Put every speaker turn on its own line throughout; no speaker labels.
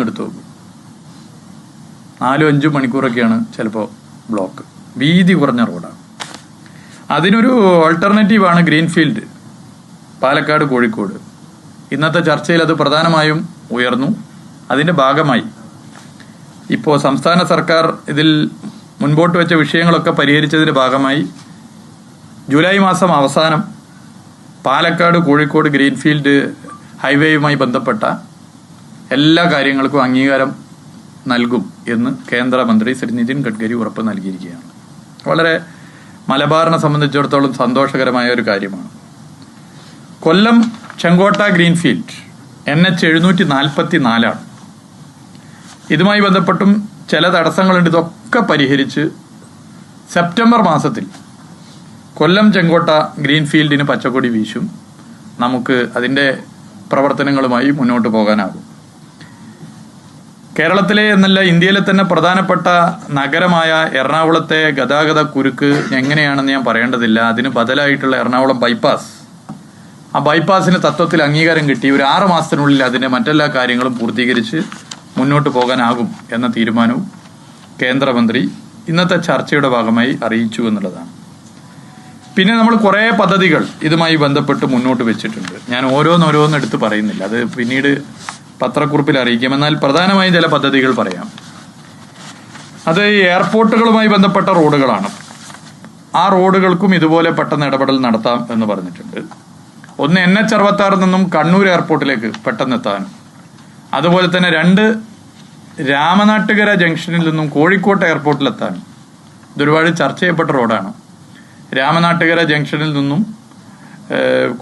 എടുത്തു നോക്കും. 4-5 മണിക്കൂറൊക്കെയാണ് ചിലപ്പോൾ ബ്ലോക്ക്. വീതി കുറഞ്ഞ റോഡാണ്. അതിനൊരു ഓൾട്ടർനേറ്റീവാണ് ഗ്രീൻഫീൽഡ് പാലക്കാട് കോഴിക്കോട്. ഇന്നത്തെ ചർച്ചയിൽ അത് പ്രധാനമായും ഉയർന്നു. അതിൻ്റെ ഭാഗമായി ഇപ്പോൾ സംസ്ഥാന സർക്കാർ ഇതിൽ മുൻപോട്ട് വെച്ച വിഷയങ്ങളൊക്കെ പരിഹരിച്ചതിൻ്റെ ഭാഗമായി ജൂലൈ മാസം അവസാനം പാലക്കാട് കോഴിക്കോട് ഗ്രീൻഫീൽഡ് ഹൈവേയുമായി ബന്ധപ്പെട്ട എല്ലാ കാര്യങ്ങൾക്കും അംഗീകാരം നൽകും എന്ന് കേന്ദ്രമന്ത്രി ശ്രീ നിതിൻ ഗഡ്കരി ഉറപ്പ് നൽകിയിരിക്കുകയാണ്. വളരെ മലബാറിനെ സംബന്ധിച്ചിടത്തോളം സന്തോഷകരമായ ഒരു കാര്യമാണ്. കൊല്ലം ചെങ്കോട്ട ഗ്രീൻഫീൽഡ് NH 744 ഇതുമായി ബന്ധപ്പെട്ടും ചില തടസ്സങ്ങളുണ്ട്. ഇതൊക്കെ പരിഹരിച്ച് സെപ്റ്റംബർ മാസത്തിൽ കൊല്ലം ചെങ്കോട്ട ഗ്രീൻഫീൽഡിന് പച്ചക്കൊടി വീശും. നമുക്ക് അതിൻ്റെ പ്രവർത്തനങ്ങളുമായി മുന്നോട്ട് പോകാനാകും. കേരളത്തിലെ എന്നല്ല ഇന്ത്യയിലെ തന്നെ പ്രധാനപ്പെട്ട നഗരമായ എറണാകുളത്തെ ഗതാഗത കുരുക്ക് എങ്ങനെയാണെന്ന് ഞാൻ പറയേണ്ടതില്ല. അതിന് ബദലായിട്ടുള്ള എറണാകുളം ബൈപ്പാസ്, ആ ബൈപ്പാസിന് തത്വത്തിൽ അംഗീകാരം കിട്ടി. ഒരു 6 മാസത്തിനുള്ളിൽ അതിൻ്റെ മറ്റെല്ലാ കാര്യങ്ങളും പൂർത്തീകരിച്ച് മുന്നോട്ട് പോകാനാകും എന്ന തീരുമാനവും കേന്ദ്രമന്ത്രി ഇന്നത്തെ ചർച്ചയുടെ ഭാഗമായി അറിയിച്ചു എന്നുള്ളതാണ്. പിന്നെ നമ്മൾ കുറേ പദ്ധതികൾ ഇതുമായി ബന്ധപ്പെട്ട് മുന്നോട്ട് വെച്ചിട്ടുണ്ട്. ഞാൻ ഓരോന്നോരോന്ന് എടുത്ത് പറയുന്നില്ല, അത് പിന്നീട് പത്രക്കുറിപ്പിൽ അറിയിക്കാം. എന്നാൽ പ്രധാനമായും ചില പദ്ധതികൾ പറയാം. അത് എയർപോർട്ടുകളുമായി ബന്ധപ്പെട്ട റോഡുകളാണ്. ആ റോഡുകൾക്കും ഇതുപോലെ പെട്ടെന്ന് ഇടപെടൽ നടത്താം എന്ന് പറഞ്ഞിട്ടുണ്ട്. ഒന്ന് NH 66 നിന്നും കണ്ണൂർ എയർപോർട്ടിലേക്ക് പെട്ടെന്ന് എത്താനും, അതുപോലെ തന്നെ 2 രാമനാട്ടുകര ജംഗ്ഷനിൽ നിന്നും കോഴിക്കോട്ട് എയർപോർട്ടിലെത്താനും. ഇതൊരുപാട് ചർച്ച ചെയ്യപ്പെട്ട റോഡാണ്. രാമനാട്ടുകര ജംഗ്ഷനിൽ നിന്നും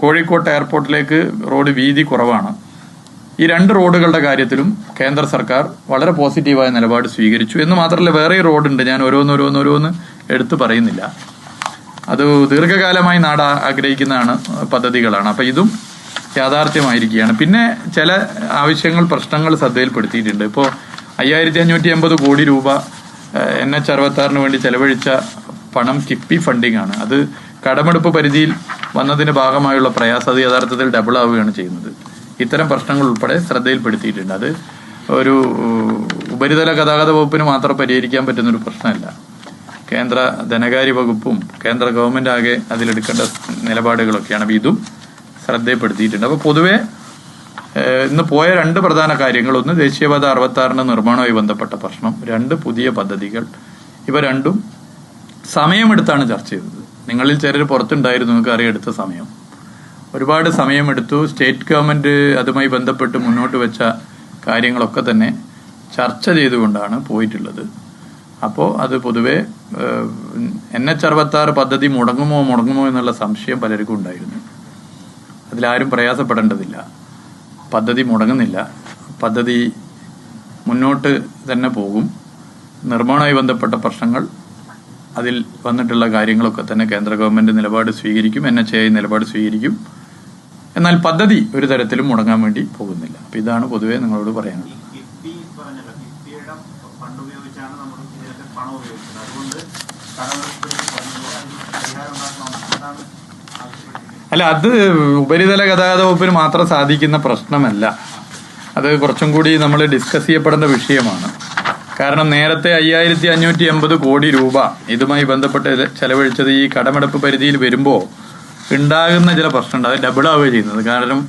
കോഴിക്കോട്ട് എയർപോർട്ടിലേക്ക് റോഡ് വീതി കുറവാണ്. ഈ 2 റോഡുകളുടെ കാര്യത്തിലും കേന്ദ്ര സർക്കാർ വളരെ പോസിറ്റീവായ നിലപാട് സ്വീകരിച്ചു. എന്ന് മാത്രമല്ല, വേറെ റോഡുണ്ട്, ഞാൻ ഓരോന്ന് എടുത്തു പറയുന്നില്ല. അത് ദീർഘകാലമായി നാട് ആഗ്രഹിക്കുന്നതാണ്, പദ്ധതികളാണ്. അപ്പം ഇതും യാഥാർത്ഥ്യമായിരിക്കുകയാണ്. പിന്നെ ചില ആവശ്യങ്ങൾ, പ്രശ്നങ്ങൾ ശ്രദ്ധയിൽപ്പെടുത്തിയിട്ടുണ്ട്. ഇപ്പോൾ 5550 കോടി രൂപ NH 66 വേണ്ടി ചെലവഴിച്ച പണം കിഫ്ബി ഫണ്ടിംഗ് ആണ്. അത് കടമെടുപ്പ് പരിധിയിൽ വന്നതിന്റെ ഭാഗമായുള്ള പ്രയാസം അത് യഥാർത്ഥത്തിൽ ഡബിൾ ആവുകയാണ് ചെയ്യുന്നത്. ഇത്തരം പ്രശ്നങ്ങൾ ഉൾപ്പെടെ ശ്രദ്ധയിൽപ്പെടുത്തിയിട്ടുണ്ട്. അത് ഒരു ഉപരിതല ഗതാഗത വകുപ്പിന് മാത്രം പരിഹരിക്കാൻ പറ്റുന്നൊരു പ്രശ്നമല്ല. കേന്ദ്ര ധനകാര്യ വകുപ്പും കേന്ദ്ര ഗവൺമെന്റ് ആകെ അതിലെടുക്കേണ്ട നിലപാടുകളൊക്കെയാണ്. അപ്പോൾ ഇതും ശ്രദ്ധയിൽപ്പെടുത്തിയിട്ടുണ്ട്. അപ്പോൾ പൊതുവെ ഇന്ന് പോയ 2 പ്രധാന കാര്യങ്ങൾ, ഒന്ന് ദേശീയപാത 66 നിർമ്മാണവുമായി ബന്ധപ്പെട്ട പ്രശ്നം, 2 പുതിയ പദ്ധതികൾ. ഇവ രണ്ടും സമയമെടുത്താണ് ചർച്ച ചെയ്തത്. നിങ്ങളിൽ ചിലർ പുറത്തുണ്ടായിരുന്നു, നിങ്ങൾക്ക് അറിയാം എടുത്ത സമയം. ഒരുപാട് സമയമെടുത്തു. സ്റ്റേറ്റ് ഗവൺമെന്റ് അതുമായി ബന്ധപ്പെട്ട് മുന്നോട്ട് വെച്ച കാര്യങ്ങളൊക്കെ തന്നെ ചർച്ച ചെയ്തുകൊണ്ടാണ് പോയിട്ടുള്ളത്. അപ്പോൾ അത് പൊതുവെ NH 66 പദ്ധതി മുടങ്ങുമോ എന്നുള്ള സംശയം പലർക്കും ഉണ്ടായിരുന്നു. അതിലാരും പ്രയാസപ്പെടേണ്ടതില്ല. പദ്ധതി മുടങ്ങുന്നില്ല. പദ്ധതി മുന്നോട്ട് തന്നെ പോകും. നിർമ്മാണവുമായി ബന്ധപ്പെട്ട പ്രശ്നങ്ങൾ, അതിൽ വന്നിട്ടുള്ള കാര്യങ്ങളൊക്കെ തന്നെ കേന്ദ്ര ഗവൺമെന്റ് നിലപാട് സ്വീകരിക്കും, NHAI നിലപാട് സ്വീകരിക്കും. എന്നാൽ പദ്ധതി ഒരു തരത്തിലും മുടങ്ങാൻ വേണ്ടി പോകുന്നില്ല. അപ്പം ഇതാണ് പൊതുവെ നിങ്ങളോട് പറയാനുള്ളത്. അല്ല, അത് ഉപരിതല ഗതാഗത വകുപ്പിന് മാത്രം സാധിക്കുന്ന പ്രശ്നമല്ല. അത് കുറച്ചും കൂടി നമ്മൾ ഡിസ്കസ് ചെയ്യപ്പെടേണ്ട വിഷയമാണ്. കാരണം നേരത്തെ 5550 കോടി രൂപ ഇതുമായി ബന്ധപ്പെട്ട് ചെലവഴിച്ചത് ഈ കടമെടുപ്പ് പരിധിയിൽ വരുമ്പോൾ ഉണ്ടാകുന്ന ചില പ്രശ്നമുണ്ട്. അത് ഡബിൾ ആവുകയാണ് ചെയ്യുന്നത്. കാരണം